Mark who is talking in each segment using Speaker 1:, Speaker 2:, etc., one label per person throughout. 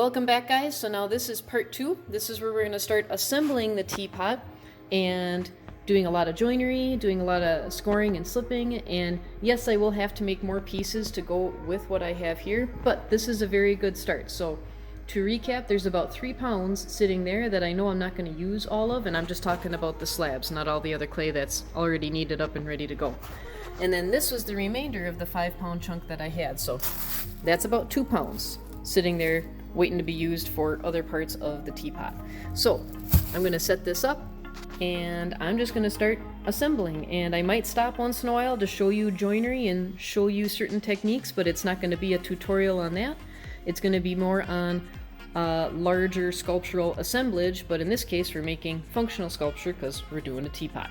Speaker 1: Welcome back, guys. So now this is part 2. This is where we're going to start assembling the teapot and doing a lot of joinery, doing a lot of scoring and slipping, and yes, I will have to make more pieces to go with what I have here, but this is a very good start. So to recap, there's about 3 pounds sitting there that I know I'm not going to use all of, and I'm just talking about the slabs, not all the other clay that's already kneaded up and ready to go. And then this was the remainder of the 5-pound chunk that I had, so that's about 2 pounds sitting there waiting to be used for other parts of the teapot. So I'm going to set this up and I'm just going to start assembling, and I might stop once in a while to show you joinery and show you certain techniques, but it's not going to be a tutorial on that. It's going to be more on larger sculptural assemblage, but in this case we're making functional sculpture because we're doing a teapot.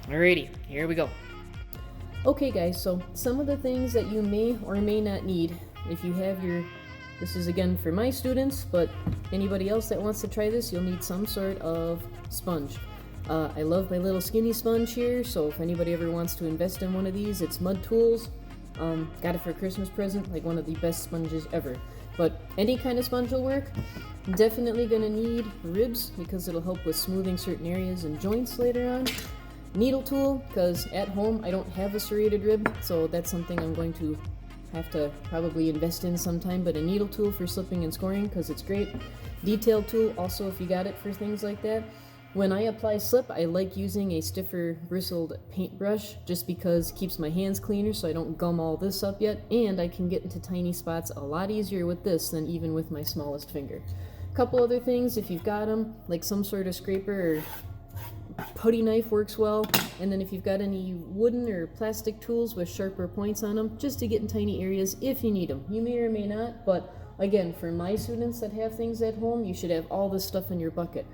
Speaker 1: Alrighty, here we go. Okay guys, so some of the things that you may or may not need if you have your, this is again for my students, but anybody else that wants to try this, you'll need some sort of sponge. I love my little skinny sponge here, so if anybody ever wants to invest in one of these, it's Mud Tools. Got it for a Christmas present, like one of the best sponges ever. But any kind of sponge will work. Definitely gonna need ribs because it'll help with smoothing certain areas and joints later on. Needle tool, because at home I don't have a serrated rib, so that's something I'm going to have to probably invest in sometime, but a needle tool for slipping and scoring because it's great. Detail tool also if you got it for things like that. When I apply slip, I like using a stiffer bristled paintbrush just because it keeps my hands cleaner so I don't gum all this up yet, and I can get into tiny spots a lot easier with this than even with my smallest finger. Couple other things if you've got them, like some sort of scraper or putty knife works well, and then if you've got any wooden or plastic tools with sharper points on them, just to get in tiny areas if you need them. You may or may not, but again, for my students that have things at home, you should have all this stuff in your bucket.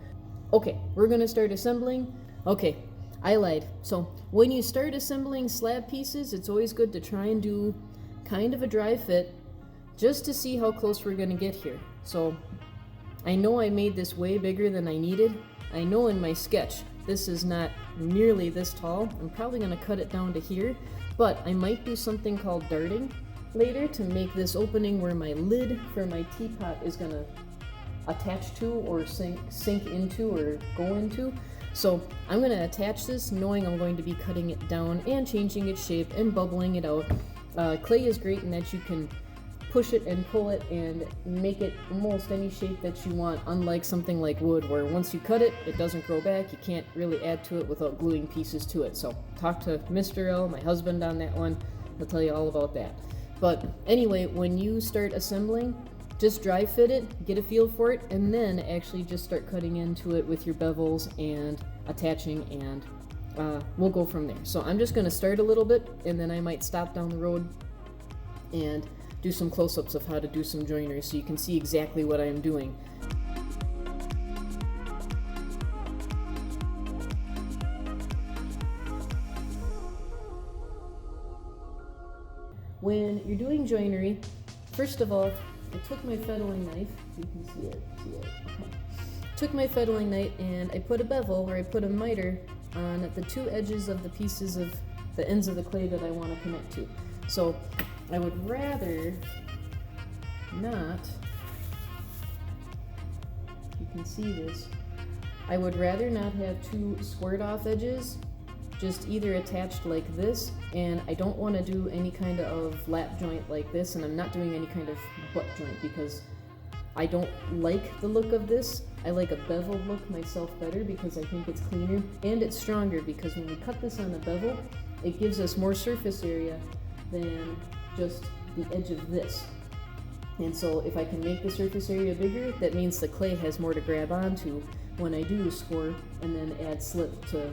Speaker 1: Okay, we're gonna start assembling. Okay, I lied. So when you start assembling slab pieces, it's always good to try and do kind of a dry fit just to see how close we're gonna get here. So I know I made this way bigger than I needed. I know in my sketch this is not nearly this tall. I'm probably going to cut it down to here, but I might do something called darting later to make this opening where my lid for my teapot is going to attach to or sink into or go into. So I'm going to attach this knowing I'm going to be cutting it down and changing its shape and bubbling it out. Clay is great in that you can push it and pull it and make it almost any shape that you want, unlike something like wood where once you cut it, it doesn't grow back. You can't really add to it without gluing pieces to it. So talk to Mr. L, my husband, on that one. He'll tell you all about that. But anyway, when you start assembling, just dry fit it, get a feel for it, and then actually just start cutting into it with your bevels and attaching, and we'll go from there. So I'm just going to start a little bit, and then I might stop down the road and do some close-ups of how to do some joinery so you can see exactly what I am doing. When you're doing joinery, first of all, I took my fettling knife, you can see it, okay. Took my fettling knife and I put a bevel where I put a miter on the 2 edges of the pieces of the ends of the clay that I want to connect to. So I would rather not, you can see this, I would rather not have 2 squared off edges, just either attached like this, and I don't want to do any kind of lap joint like this, and I'm not doing any kind of butt joint because I don't like the look of this. I like a beveled look myself better because I think it's cleaner and it's stronger, because when we cut this on a bevel, it gives us more surface area than just the edge of this. And so if I can make the surface area bigger, that means the clay has more to grab onto when I do score and then add slip to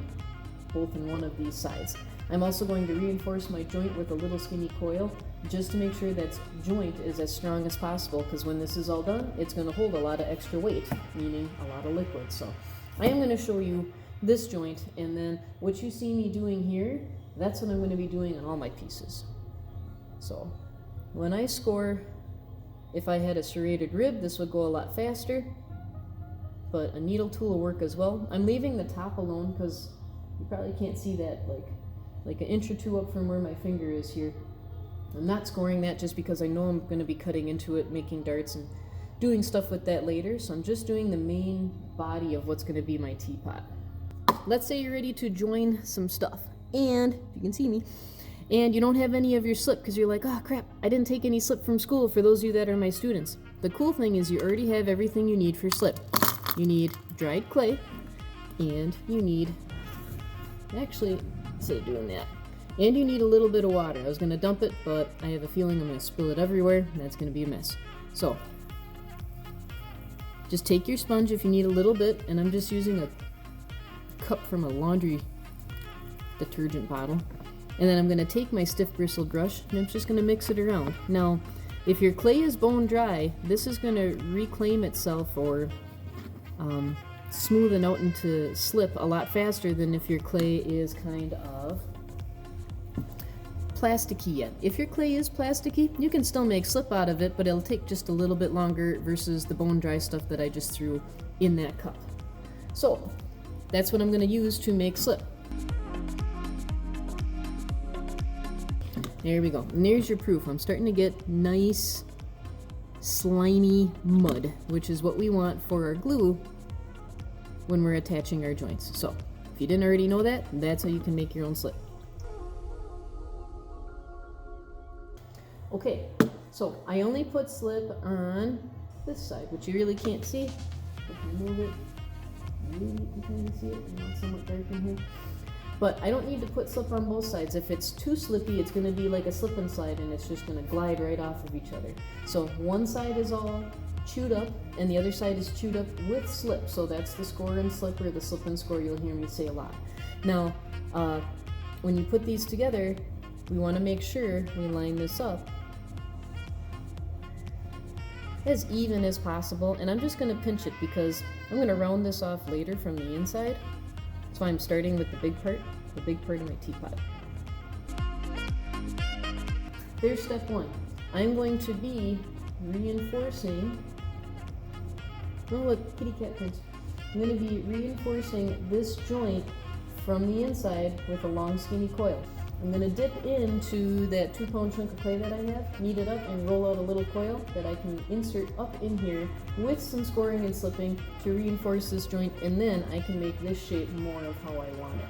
Speaker 1: both in one of these sides. I'm also going to reinforce my joint with a little skinny coil just to make sure that joint is as strong as possible, because when this is all done, it's going to hold a lot of extra weight, meaning a lot of liquid. So I am going to show you this joint, and then what you see me doing here, that's what I'm going to be doing on all my pieces. So when I score, if I had a serrated rib, this would go a lot faster, but a needle tool will work as well. I'm leaving the top alone because you probably can't see that, like an inch or 2 up from where my finger is here. I'm not scoring that just because I know I'm going to be cutting into it, making darts and doing stuff with that later, so I'm just doing the main body of what's going to be my teapot. Let's say you're ready to join some stuff, and if you can see me, and you don't have any of your slip because you're like, oh crap, I didn't take any slip from school, for those of you that are my students. The cool thing is you already have everything you need for slip. You need dried clay, and you need, actually, instead of doing that, and you need a little bit of water. I was going to dump it, but I have a feeling I'm going to spill it everywhere, and that's going to be a mess. So, just take your sponge if you need a little bit, and I'm just using a cup from a laundry detergent bottle. And then I'm going to take my stiff bristled brush, and I'm just going to mix it around. Now, if your clay is bone dry, this is going to reclaim itself or smoothen out into slip a lot faster than if your clay is kind of plasticky yet. If your clay is plasticky, you can still make slip out of it, but it'll take just a little bit longer versus the bone dry stuff that I just threw in that cup. So that's what I'm going to use to make slip. There we go. And there's your proof. I'm starting to get nice slimy mud, which is what we want for our glue when we're attaching our joints. So if you didn't already know that, that's how you can make your own slip. Okay, so I only put slip on this side, which you really can't see. If you move it, maybe you can kind of see it. It's somewhat dark in here. But I don't need to put slip on both sides. If it's too slippy, it's going to be like a slip and slide, and it's just going to glide right off of each other. So one side is all chewed up, and the other side is chewed up with slip. So that's the score and slip, or the slip and score you'll hear me say a lot. Now, when you put these together, we want to make sure we line this up as even as possible, and I'm just going to pinch it because I'm going to round this off later from the inside. So I'm starting with the big part of my teapot. There's step one. I'm going to be reinforcing, oh look, kitty cat prints. I'm going to be reinforcing this joint from the inside with a long skinny coil. I'm going to dip into that 2-pound chunk of clay that I have, knead it up, and roll out a little coil that I can insert up in here with some scoring and slipping to reinforce this joint, and then I can make this shape more of how I want it.